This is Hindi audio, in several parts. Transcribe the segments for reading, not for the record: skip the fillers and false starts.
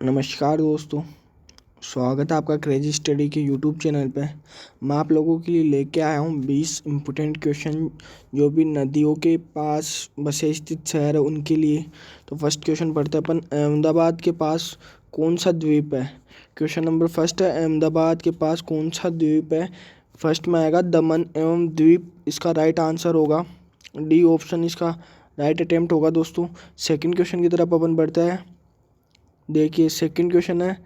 नमस्कार दोस्तों, स्वागत है आपका क्रेजी स्टडी के यूट्यूब चैनल पे। मैं आप लोगों के लिए लेके आया हूँ 20 इम्पोर्टेंट क्वेश्चन जो भी नदियों के पास बसे स्थित शहर है उनके लिए। तो फर्स्ट क्वेश्चन पढ़ते हैं अपन। अहमदाबाद के पास कौन सा द्वीप है? क्वेश्चन नंबर फर्स्ट है, अहमदाबाद के पास कौन सा द्वीप है? फर्स्ट में आएगा दमन एवं द्वीप, इसका राइट आंसर होगा डी ऑप्शन, इसका राइट अटेम्प्ट होगा दोस्तों। सेकेंड क्वेश्चन की तरफ अपन बढ़ते हैं। देखिए सेकंड क्वेश्चन है,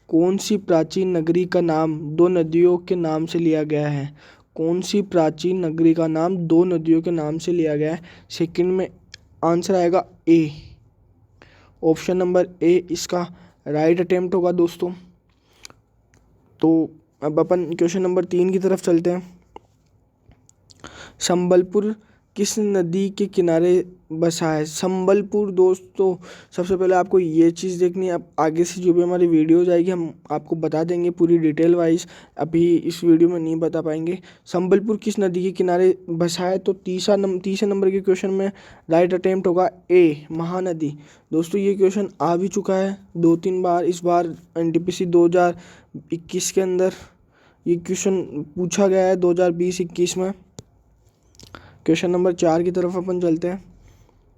कौन सी प्राचीन नगरी का नाम दो नदियों के नाम से लिया गया है? कौन सी प्राचीन नगरी का नाम दो नदियों के नाम से लिया गया है? सेकंड में आंसर आएगा ए, ऑप्शन नंबर ए इसका राइट अटेम्प्ट होगा दोस्तों। तो अब अपन क्वेश्चन नंबर 3 की तरफ चलते हैं। संबलपुर किस नदी के किनारे बसा है? संबलपुर दोस्तों, सबसे पहले आपको ये चीज़ देखनी है। अब आगे से जो भी हमारी वीडियोज आएगी हम आपको बता देंगे पूरी डिटेल वाइज, अभी इस वीडियो में नहीं बता पाएंगे। संबलपुर किस नदी के किनारे बसा है? तो तीसरे नंबर के क्वेश्चन में राइट अटेम्प्ट होगा ए, महानदी। दोस्तों ये क्वेश्चन आ भी चुका है 2-3 बार, इस बार NTPC 2021 के अंदर ये क्वेश्चन पूछा गया है 2020-21 में। क्वेश्चन नंबर 4 की तरफ अपन चलते हैं।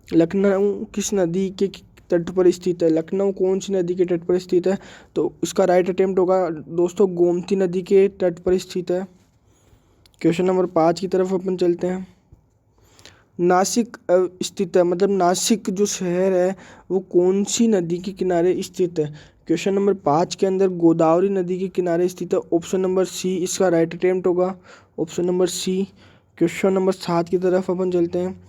लखनऊ किस नदी के तट पर स्थित है? लखनऊ कौन सी नदी के तट पर स्थित है? तो इसका राइट अटेम्प्ट होगा दोस्तों गोमती नदी के तट पर स्थित है। क्वेश्चन नंबर 5 की तरफ अपन चलते हैं। नासिक स्थित है, मतलब नासिक जो शहर है वो कौन सी नदी के किनारे स्थित है? क्वेश्चन नंबर 5 के अंदर गोदावरी नदी के किनारे स्थित है, ऑप्शन नंबर सी इसका राइट अटेम्प्ट होगा, option number C. Question number 7 की तरफ अपन चलते हैं।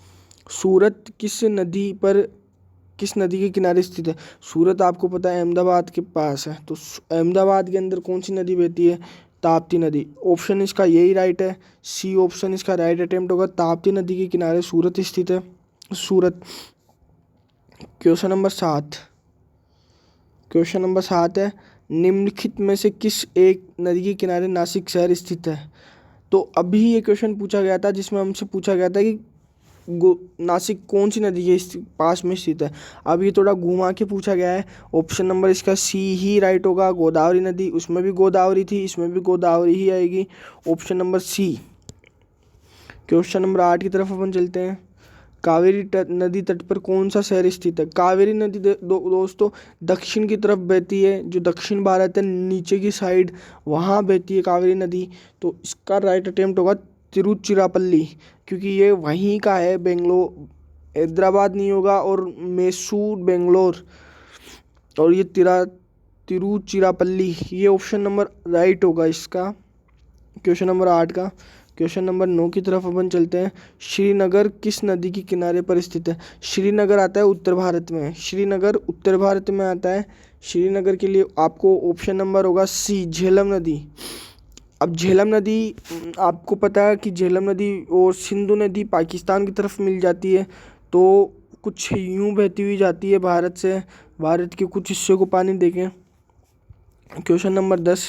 सूरत किस नदी के किनारे स्थित है? सूरत आपको पता है अहमदाबाद के पास है, तो अहमदाबाद के अंदर कौन सी नदी बहती है? ताप्ती नदी। ऑप्शन इसका यही राइट है, सी ऑप्शन इसका राइट अटेम्प्ट होगा। ताप्ती नदी के किनारे सूरत स्थित है, सूरत। क्वेश्चन नंबर 7 है, निम्नलिखित में से किस एक नदी के किनारे नासिक शहर स्थित है? तो अभी ये क्वेश्चन पूछा गया था जिसमें हमसे पूछा गया था कि नासिक कौन सी नदी के पास में स्थित है। अब ये थोड़ा घुमा के पूछा गया है। ऑप्शन नंबर इसका सी ही राइट होगा, गोदावरी नदी, उसमें भी गोदावरी थी, इसमें भी गोदावरी ही आएगी, option number C. Question number 8 की तरफ अपन चलते हैं। कावेरी नदी तट पर कौन सा शहर स्थित है? कावेरी नदी दोस्तों दक्षिण की तरफ बहती है, जो दक्षिण भारत है नीचे की साइड वहाँ बहती है कावेरी नदी। तो इसका राइट अटेम्प्ट होगा तिरुचिरापल्ली, क्योंकि ये वहीं का है, बेंगलोर, हैदराबाद नहीं होगा, और मैसूर बेंगलोर, और ये तिरुचिरापल्ली, ये ऑप्शन नंबर राइट होगा इसका, क्वेश्चन नंबर 8 का। क्वेश्चन नंबर 9 की तरफ अपन चलते हैं। श्रीनगर किस नदी के किनारे पर स्थित है? श्रीनगर आता है उत्तर भारत में, श्रीनगर उत्तर भारत में आता है। श्रीनगर के लिए आपको ऑप्शन नंबर होगा सी, झेलम नदी। अब झेलम नदी आपको पता है कि झेलम नदी और सिंधु नदी पाकिस्तान की तरफ मिल जाती है, तो कुछ यूँ बहती हुई जाती है भारत से, भारत के कुछ हिस्से को पानी देखें। क्वेश्चन नंबर 10,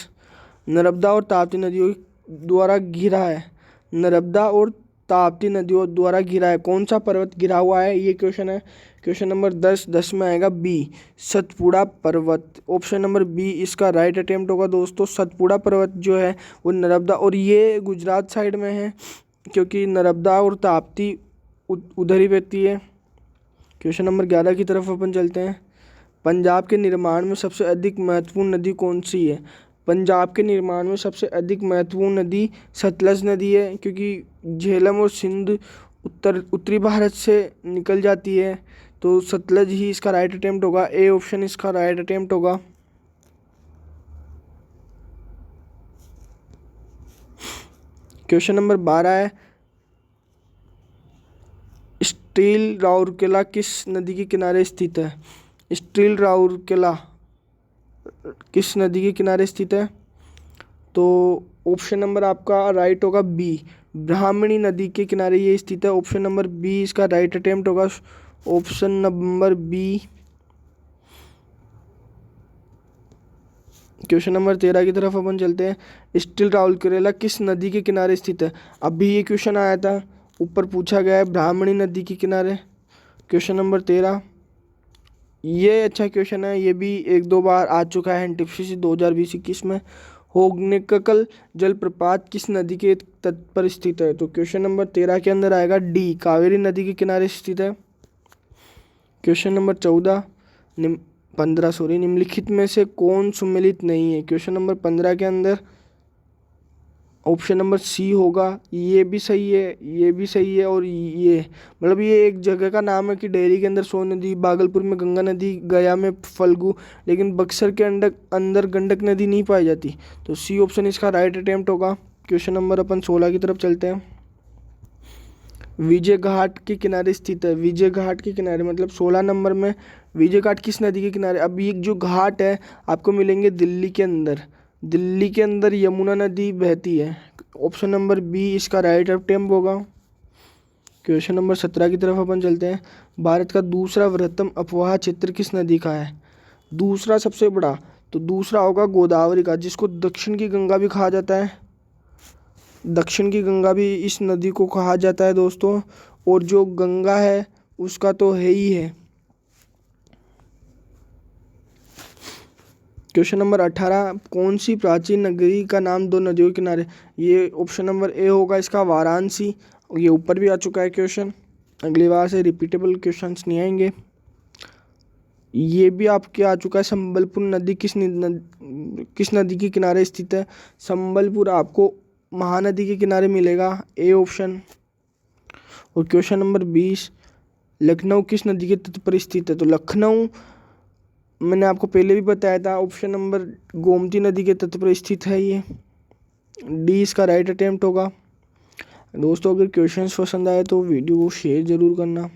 नर्मदा और ताप्ती नदियों द्वारा घिरा है। नर्मदा और ताप्ती नदियों द्वारा घिरा है, कौन सा पर्वत घिरा हुआ है? ये क्वेश्चन है। क्वेश्चन नंबर 10 में आएगा बी, सतपुड़ा पर्वत, ऑप्शन नंबर बी इसका राइट अटेम्प्ट होगा दोस्तों। सतपुड़ा पर्वत जो है वो नर्मदा, और ये गुजरात साइड में है, क्योंकि नर्मदा और ताप्ती उधर ही बहती है। क्वेश्चन नंबर 11 की तरफ अपन चलते हैं। पंजाब के निर्माण में सबसे अधिक महत्वपूर्ण नदी कौन सी है? पंजाब के निर्माण में सबसे अधिक महत्वपूर्ण नदी सतलज नदी है, क्योंकि झेलम और सिंध उत्तरी भारत से निकल जाती है, तो सतलज ही इसका राइट अटेम्प्ट होगा, ए ऑप्शन इसका राइट अटेम्प्ट होगा। क्वेश्चन नंबर 12 है, स्टील राउरकेला किस नदी के किनारे स्थित है? स्टील राउरकेला किस नदी के किनारे स्थित है? तो ऑप्शन नंबर आपका राइट होगा बी, ब्राह्मणी नदी के किनारे ये स्थित है, ऑप्शन नंबर बी इसका राइट अटेम्प्ट होगा, option number B. Question number 13 की तरफ अपन चलते हैं। स्टील राउरकेला किस नदी के किनारे स्थित है? अभी ये क्वेश्चन आया था, ऊपर पूछा गया है ब्राह्मणी नदी के किनारे। क्वेश्चन नंबर 13, ये अच्छा क्वेश्चन है, ये भी एक दो बार आ चुका है एनटीपीसी 2020-21 में। होगनेकल जलप्रपात किस नदी के तट पर स्थित है? तो क्वेश्चन नंबर 13 के अंदर आएगा डी, कावेरी नदी के किनारे स्थित है। क्वेश्चन नंबर 15 निम्नलिखित में से कौन सुमेलित नहीं है? क्वेश्चन नंबर 15 के अंदर ऑप्शन नंबर सी होगा। ये भी सही है, ये भी सही है, और ये मतलब ये एक जगह का नाम है कि डेहरी के अंदर सोन नदी, भागलपुर में गंगा नदी, गया में फल्गु, लेकिन बक्सर के अंदर गंडक नदी नहीं पाई जाती। तो सी ऑप्शन इसका राइट अटेम्प्ट होगा। क्वेश्चन नंबर अपन 16 की तरफ चलते हैं। विजय घाट के किनारे स्थित है। विजय घाट के किनारे मतलब 16 नंबर में विजय घाट किस नदी के किनारे? अब ये जो घाट है आपको मिलेंगे दिल्ली के अंदर। दिल्ली के अंदर यमुना नदी बहती है। ऑप्शन नंबर बी इसका राइट अटेम्प्ट होगा। क्वेश्चन नंबर 17 की तरफ अपन चलते हैं। भारत का दूसरा वृहत्तम अपवाह क्षेत्र किस नदी का है? दूसरा सबसे बड़ा, तो दूसरा होगा गोदावरी का, जिसको दक्षिण की गंगा भी कहा जाता है। दक्षिण की गंगा भी इस नदी को कहा जाता है दोस्तों, और जो गंगा है उसका तो है ही है। क्वेश्चन नंबर 18, कौन सी प्राचीन नगरी का नाम दो नदियों के किनारे? ये ऑप्शन नंबर ए होगा इसका, वाराणसी। ये ऊपर भी आ चुका है क्वेश्चन, अगली बार से रिपीटेबल क्वेश्चंस नहीं आएंगे। ये भी आपके आ चुका है, संबलपुर नदी किस नदी के किनारे स्थित है? संबलपुर आपको महानदी के किनारे मिलेगा, ए ऑप्शन। और क्वेश्चन नंबर 20, लखनऊ किस नदी के तट पर स्थित है? तो लखनऊ मैंने आपको पहले भी बताया था, ऑप्शन नंबर गोमती नदी के तट पर स्थित है। ये डी इसका राइट अटेम्प्ट होगा। दोस्तों अगर क्वेश्चंस पसंद आए तो वीडियो को शेयर ज़रूर करना।